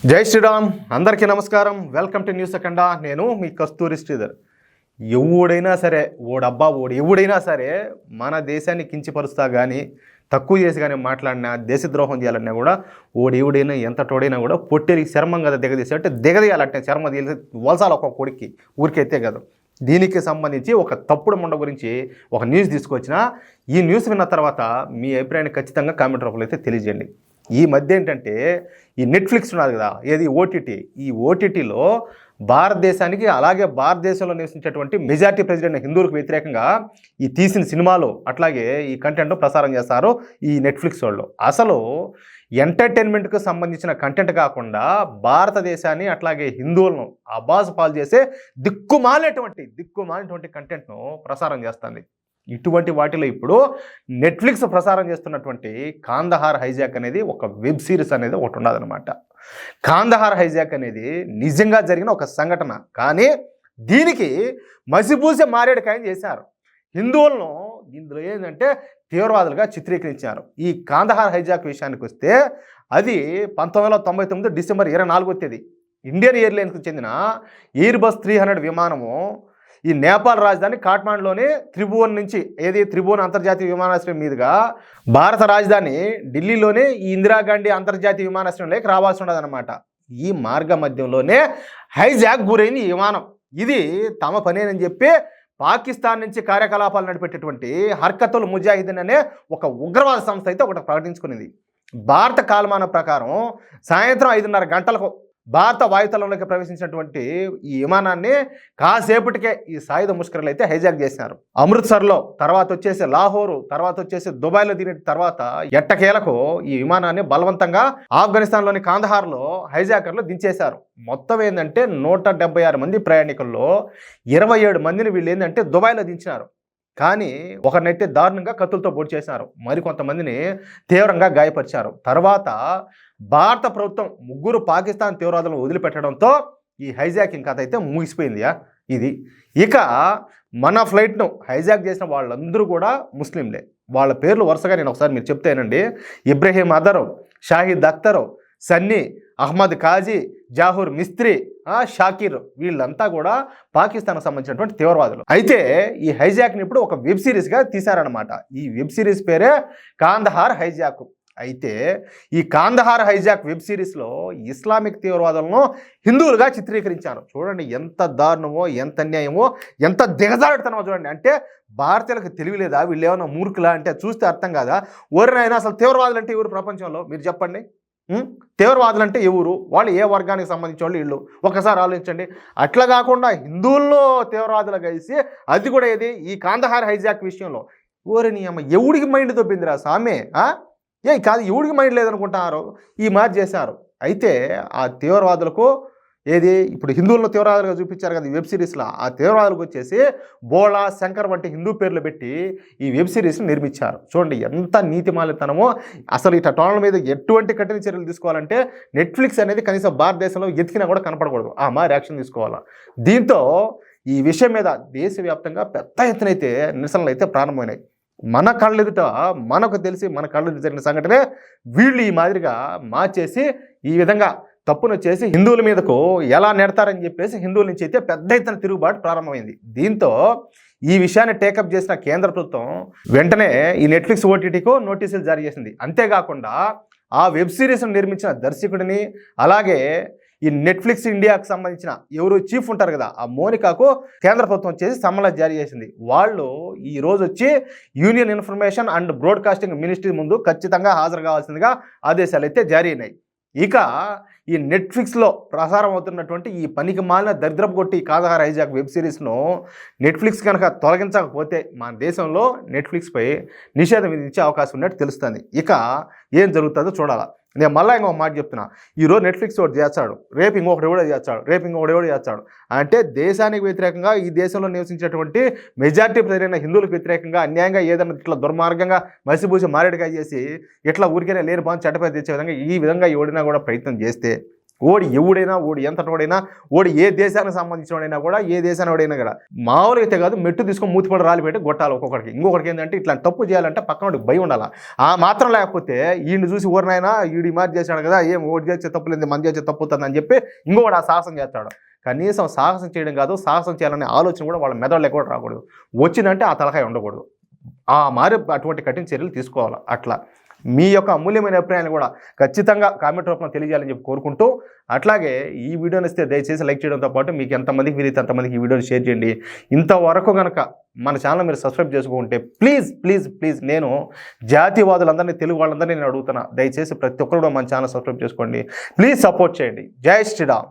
జై శ్రీరామ్. అందరికీ నమస్కారం. వెల్కమ్ టు న్యూస్ అఖండ. నేను మీ కస్తూరి శ్రీధర్. ఎవడైనా సరే ఎవడైనా సరే మన దేశాన్ని కించపరుస్తా కానీ తక్కువ చేసి కానీ మాట్లాడినా దేశద్రోహం చేయాలన్నా కూడా ఎవడైనా ఎంత తోడైనా కూడా పొట్టేలికి చర్మం కదా దిగదీసి అంటే దిగదీయాలంటే చర్మ తీసి వలసాలి ఒక్కొక్క కొడుక్కి ఊరికైతే కదా. దీనికి సంబంధించి ఒక తప్పుడు ముండ గురించి ఒక న్యూస్ తీసుకొచ్చిన ఈ న్యూస్ విన్న తర్వాత మీ అభిప్రాయాన్ని ఖచ్చితంగా కామెంట్ రూపంలో అయితే తెలియజేయండి. ఈ మధ్య ఏంటంటే ఈ నెట్ఫ్లిక్స్ ఉన్నది కదా, ఏది ఓటీటీ, ఈ ఓటీటీలో భారతదేశానికి అలాగే భారతదేశంలో నివసించేటువంటి మెజార్టీ ప్రెసిడెంట్ హిందువులకు వ్యతిరేకంగా ఈ తీసిన సినిమాలు అట్లాగే ఈ కంటెంట్ ప్రసారం చేస్తారు ఈ నెట్ఫ్లిక్స్ వాళ్ళు. అసలు ఎంటర్టైన్మెంట్కు సంబంధించిన కంటెంట్ కాకుండా భారతదేశాన్ని అట్లాగే హిందువులను అబాసు పాలు చేసే దిక్కుమాలినటువంటి కంటెంట్ను ప్రసారం చేస్తుంది. ఇటువంటి వాటిలో ఇప్పుడు నెట్ఫ్లిక్స్ ప్రసారం చేస్తున్నటువంటి కాందహార్ హైజాక్ అనేది ఒక వెబ్ సిరీస్ అనేది ఒకటి ఉండదన్నమాట. కాందహార్ హైజాక్ అనేది నిజంగా జరిగిన ఒక సంఘటన, కానీ దీనికి మసిపూసే మారేడుకాయం చేశారు. హిందువులను ఇందులో ఏంటంటే తీవ్రవాదులుగా చిత్రీకరించారు. ఈ కాందహార్ హైజాక్ విషయానికి వస్తే అది 1999 డిసెంబర్ 24వ తేదీ ఇండియన్ ఎయిర్లైన్స్కి చెందిన ఎయిర్ బస్ 300 విమానము ఈ నేపాల్ రాజధాని కాఠ్మాండులోని త్రిభువన్ అంతర్జాతీయ విమానాశ్రయం మీదుగా భారత రాజధాని ఢిల్లీలోని ఈ ఇందిరాగాంధీ అంతర్జాతీయ విమానాశ్రయంలోకి రావాల్సి ఉండదన్నమాట. ఈ మార్గ మధ్యంలోనే హైజాక్ గురైన ఈ విమానం. ఇది తమ పనేనని చెప్పి పాకిస్తాన్ నుంచి కార్యకలాపాలు నడిపేటటువంటి హర్కతుల్ ముజాహిదీన్ అనే ఒక ఉగ్రవాద సంస్థ అయితే ఒకటి ప్రకటించుకునేది. భారత కాలమానం ప్రకారం సాయంత్రం 5:30 గంటలకు భారత వాయుతలంలోకి ప్రవేశించినటువంటి ఈ విమానాన్ని కాసేపటికే ఈ సాయుధ ముష్కరులు అయితే హైజాక్ చేశారు. అమృత్సర్లో, తర్వాత వచ్చేసి లాహోరు, తర్వాత వచ్చేసి దుబాయ్లో దిగిన తర్వాత ఎట్టకేలకు ఈ విమానాన్ని బలవంతంగా ఆఫ్ఘనిస్తాన్లోని కాందహార్లో హైజాకర్లు దించేశారు. మొత్తం ఏంటంటే 176 మంది ప్రయాణికుల్లో 27 మందిని వీళ్ళు ఏంటంటే దుబాయ్లో దించినారు. కానీ ఒకరినైతే దారుణంగా కత్తులతో పొడి చేశారు, మరికొంతమందిని తీవ్రంగా గాయపరిచారు. తర్వాత భారత ప్రభుత్వం 3 పాకిస్తాన్ తీవ్రవాదులను వదిలిపెట్టడంతో ఈ హైజాకింగ్ కథ అయితే ముగిసిపోయింది. ఇది ఇక మన ఫ్లైట్ను హైజాక్ చేసిన వాళ్ళందరూ కూడా ముస్లింలే. వాళ్ళ పేర్లు వరుసగా నేను ఒకసారి మీరు చెప్తానండి. ఇబ్రహీం అదరు, షాహిద్ అఖ్తరు, సన్నీ, అహ్మద్ కాజీ, జాహూర్ మిస్త్రీ, షాకీర్, వీళ్ళంతా కూడా పాకిస్తాన్కు సంబంధించినటువంటి తీవ్రవాదులు. అయితే ఈ హైజాక్ని ఇప్పుడు ఒక వెబ్ సిరీస్గా తీశారనమాట. ఈ వెబ్ సిరీస్ పేరే కాందహార్ హైజాక్. అయితే ఈ కాందహార్ హైజాక్ వెబ్ సిరీస్లో ఇస్లామిక్ తీవ్రవాదులను హిందువులుగా చిత్రీకరించారు. చూడండి ఎంత దారుణమో, ఎంత అన్యాయమో, ఎంత దిగజారుడుతనమో చూడండి. అంటే భారతీయులకు తెలివి లేదా, వీళ్ళు ఏమైనా మూర్ఖులా అంటే చూస్తే అర్థం కాదా? ఎవరినైనా అసలు తీవ్రవాదులు అంటే ఎవరు ప్రపంచంలో మీరు చెప్పండి? తీవ్రవాదులు అంటే ఎవరు? వాళ్ళు ఏ వర్గానికి సంబంధించిన వాళ్ళు వీళ్ళు? ఒకసారి ఆలోచించండి. అట్లా కాకుండా హిందువుల్లో తీవ్రవాదులు కలిసి అది కూడా ఏది ఈ కాందహార్ హైజాక్ విషయంలో ఓరని అమ్మ ఎవడికి మైండ్ దొబ్బిందిరా సామే? కాదు, ఎవడికి మైండ్ లేదనుకుంటున్నారు, ఈ మాట చేశారు. అయితే ఆ తీవ్రవాదులకు ఏది ఇప్పుడు హిందువులను తీవ్రవాదులుగా చూపించారు కదా ఈ వెబ్ సిరీస్లో, ఆ తీవ్రవాదులకు వచ్చేసి బోళా, శంకర్ వంటి హిందూ పేర్లు పెట్టి ఈ వెబ్ సిరీస్ని నిర్మించారు. చూడండి ఎంత నీతిమాలితనమో. అసలు ఇట్లా టోన్ల మీద ఎటువంటి కఠిన చర్యలు తీసుకోవాలంటే నెట్ఫ్లిక్స్ అనేది కనీసం భారతదేశంలో ఎతికినా కూడా కనపడకూడదు, మరి యాక్షన్ తీసుకోవాలా. దీంతో ఈ విషయం మీద దేశవ్యాప్తంగా పెద్ద ఎత్తున అయితే నిరసనలు అయితే ప్రారంభమైనాయి. మన కళ్ళెదుట మనకు తెలిసి మన కళ్ళెదుట జరిగిన సంఘటనే వీళ్ళు ఈ మాదిరిగా మార్చేసి ఈ విధంగా తప్పును చేసి హిందువుల మీదకు ఎలా నెడతారని చెప్పేసి హిందువుల నుంచి అయితే పెద్ద ఎత్తున తిరుగుబాటు ప్రారంభమైంది. దీంతో ఈ విషయాన్ని టేకప్ చేసిన కేంద్ర ప్రభుత్వం వెంటనే ఈ నెట్ఫ్లిక్స్ ఓటీటీకు నోటీసులు జారీ చేసింది. అంతేకాకుండా ఆ వెబ్ సిరీస్ను నిర్మించిన దర్శకుడిని, అలాగే ఈ నెట్ఫ్లిక్స్ ఇండియాకు సంబంధించిన ఎవరు చీఫ్ ఉంటారు కదా ఆ మోనికాకు కేంద్ర ప్రభుత్వం వచ్చేసి సమన్లు జారీ చేసింది. వాళ్ళు ఈ రోజు వచ్చి union information and broadcasting ministry ముందు ఖచ్చితంగా హాజరు కావాల్సిందిగా ఆదేశాలు అయితే జారీ అయినాయి. ఇక ఈ నెట్ఫ్లిక్స్లో ప్రసారం అవుతున్నటువంటి ఈ పనికి మాలిన దరిద్రపు కొట్టి కాందహార్ హైజాక్ వెబ్ సిరీస్ను నెట్ఫ్లిక్స్ కనుక తొలగించకపోతే మన దేశంలో నెట్ఫ్లిక్స్పై నిషేధం విధించే అవకాశం ఉన్నట్టు తెలుస్తుంది. ఇక ఏం జరుగుతుందో చూడాలా. నేను మళ్ళీ ఇంకొక మాట చెప్తున్నా, ఈరోజు నెట్ఫ్లిక్స్ ఒకటి చేస్తాడు, రేపు ఇంకొకటి కూడా చేస్తాడు, అంటే దేశానికి వ్యతిరేకంగా ఈ దేశంలో నివసించేటువంటి మెజార్టీ ప్రజలైన హిందువులకు వ్యతిరేకంగా అన్యాయంగా ఏదైనా ఇట్లా దుర్మార్గంగా మసిపూసి మారేడుకాయ చేసి ఇట్లా ఊరికైనా లేని బాగా చెడ్డపై తెచ్చే విధంగా ఈ విధంగా ఎవడైనా కూడా ప్రయత్నం చేస్తే ఓడి ఎవడైనా ఓడి ఎంతటోడైనా ఓడి ఏ దేశానికి సంబంధించిన వాడైనా కూడా ఏ దేశాన్ని వాడైనా కూడా మామూలుగా అయితే కాదు మెట్టు తీసుకొని మూతిపడి రాలి పెట్టి కొట్టాలి ఒక్కొక్కడికి. ఇంకొకరికి ఏంటంటే ఇట్లా తప్పు చేయాలంటే పక్కన భయం ఉండాలి. ఆ మాత్రం లేకపోతే వీడిని చూసి ఊరినైనా వీడి మార్చి చేశాడు కదా, ఏం ఓడి చేసే తప్పు లేదు మన చేసే తప్పు అవుతుంది అని చెప్పి ఇంకొకటి ఆ సాహసం చేస్తాడు. కనీసం సాహసం చేయడం కాదు, సాహసం చేయాలనే ఆలోచన కూడా వాళ్ళ మెదడులో కూడా రాకూడదు. వచ్చిందంటే ఆ తలకాయ ఉండకూడదు. ఆ మారి అటువంటి కఠిన చర్యలు తీసుకోవాలి. అట్లా మీ యొక్క అమూల్యమైన అభిప్రాయాన్ని కూడా ఖచ్చితంగా కామెంట్ రూపంలో తెలియజేయాలని చెప్పి కోరుకుంటూ, అట్లాగే ఈ వీడియోని ఇస్తే దయచేసి లైక్ చేయడంతో పాటు మీకు ఎంతమందికి వీలైతే అంతమందికి ఈ వీడియోని షేర్ చేయండి. ఇంతవరకు కనుక మన ఛానల్ మీరు సబ్స్క్రైబ్ చేసుకుంటే ప్లీజ్ ప్లీజ్ ప్లీజ్ నేను జాతీయవాదులందరినీ తెలుగు వాళ్ళందరినీ నేను అడుగుతున్నా, దయచేసి ప్రతి ఒక్కరు కూడా మన ఛానల్ సబ్స్క్రైబ్ చేసుకోండి. ప్లీజ్ సపోర్ట్ చేయండి. జై శ్రీరామ్.